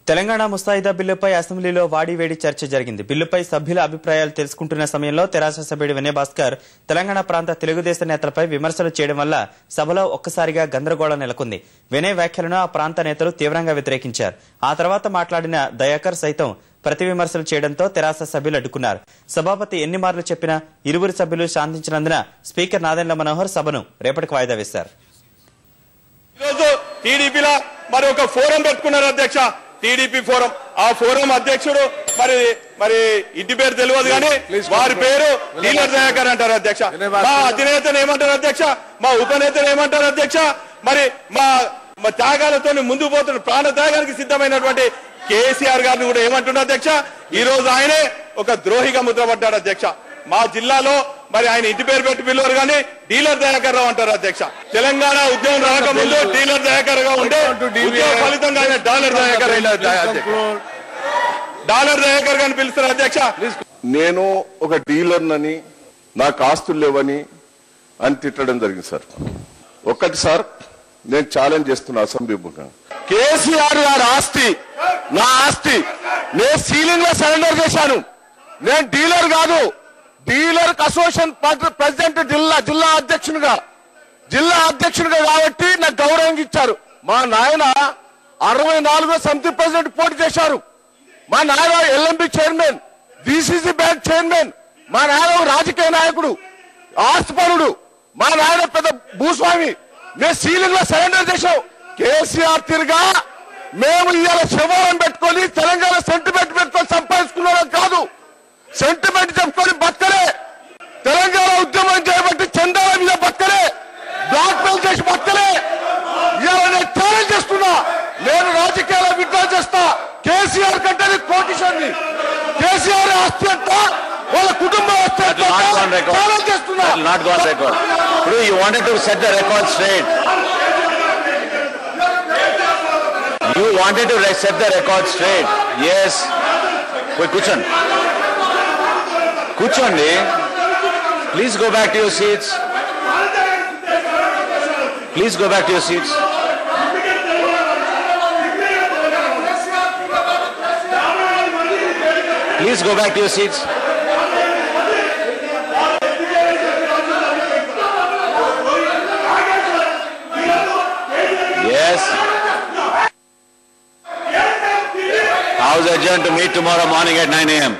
తెలంగాణ ముస్తాయిదా బిల్లుపై అసెంబ్లీలో వాడివేడి చర్చ జరిగింది. బిల్లుపై సభ్యుల అభిప్రాయాలు తెలుసుకుంటున్న సమయంలో తెరాస సభ్యుడు వినయ్ భాస్కర్ తెలంగాణ ప్రాంత తెలుగుదేశం నేతలపై విమర్శలు చేయడం వల్ల సభలో ఒక్కసారిగా గందరగోళం నెలకొంది. వినయ్ వ్యాఖ్యలను ఆ ప్రాంత నేతలు తీవ్రంగా వ్యతిరేకించారు. ఆ తర్వాత మాట్లాడిన దయాకర్ సైతం ప్రతి విమర్శలు చేయడంతో తెరాస సభ్యులు అడ్డుకున్నారు. సభాపతి ఎన్ని మార్లు చెప్పినా ఇరువురు సభ్యులు శాంతించినందున స్పీకర్ నాదెండ్ల మనోహర్ సభను రేపటికి వాయిదా వేశారు. టీడీపీ ఫోరం ఆ ఫోరం అధ్యక్షుడు మరి ఇంటి పేరు తెలియదు కానీ వారి పేరు డీలర్ దయాకర్ అంటారు అధ్యక్ష. మా అధినేతను ఏమంటారు అధ్యక్ష, మా ఉపనేతను ఏమంటారు అధ్యక్ష, మరి మా త్యాగాలతో ముందుకు పోతున్న ప్రాణ త్యాగానికి సిద్ధమైనటువంటి కేసీఆర్ గారిని కూడా ఏమంటున్నారు అధ్యక్ష. ఈ రోజు ఆయనే ఒక ద్రోహిగా ముద్రపడ్డాడు అధ్యక్ష. మా జిల్లాలో మరి ఆయన ఇంటి పేరు పెట్టి పిలువరు కానీ డీలర్ దయాకర్ రావు అంటారు అధ్యక్ష. తెలంగాణ ఉద్యమం రాకముందు డీలర్ దయాకర్ గా ఉంటే ఉద్యమ ఫలితంగా ఆయన డాలర్ దయాకర్ గారిని పిలుస్తారు అధ్యక్ష. నేను ఒక డీలర్నని నాకు ఆస్తులు లేవని అని తిట్టడం జరిగింది సార్. ఒక్కటి సార్, నేను ఛాలెంజ్ చేస్తున్నా అసెంబ్లీ ముఖంగా, కేసీఆర్ గారి ఆస్తి నా ఆస్తి, నేను సీలింగ్ లో సరెండర్ చేశాను. నేను డీలర్ కాదు, డీలర్ అసోసియేషన్ ప్రెసిడెంట్ జిల్లా అధ్యక్షునిగా కాబట్టి నాకు గౌరవం ఇచ్చారు. మా నాయన 64 సమితి ప్రెసిడెంట్ పోటీ చేశారు. మా నాయన LMB chairman, DCC bank chairman, మా నాయన రాజకీయ నాయకుడు, ఆస్తిపరుడు, మా నాయన పెద్ద భూస్వామి. మేము సీలింగ్ లో సరెండర్ చేశాం. కేసీఆర్ తిరిగా మేము ఇవాళ శివారం పెట్టుకొని తెలంగాణ సెంటిమెంట్ పెట్టుకొని సంపాదించుకున్నాం కాదు. సెంటిమెంట్ చెప్పుకొని బతకలే, తెలంగాణ ఉద్యమం చేయబట్టి చందాల మీద బతకలే, బ్లాక్ మెయిల్ చేసి బతకలే. ఇవాళ నేను ఛాలెంజ్ చేస్తున్నా, నేను రాజకీయాల్లో విత్డ్రా చేస్తా. కేసీఆర్ కంటే కోటిషన్ని, కేసీఆర్ ఆస్తి ఎంత, వాళ్ళ కుటుంబం ఆస్తి ఎంత ఛాలెంజ్ చేస్తున్నా. You wanted to set the record straight. You wanted to set the record straight. Yes. కూర్చోండి. Please go back to your seats. Please go back to your seats. Please go back to your seats. Yes. House adjourned to meet tomorrow morning at 9 a.m.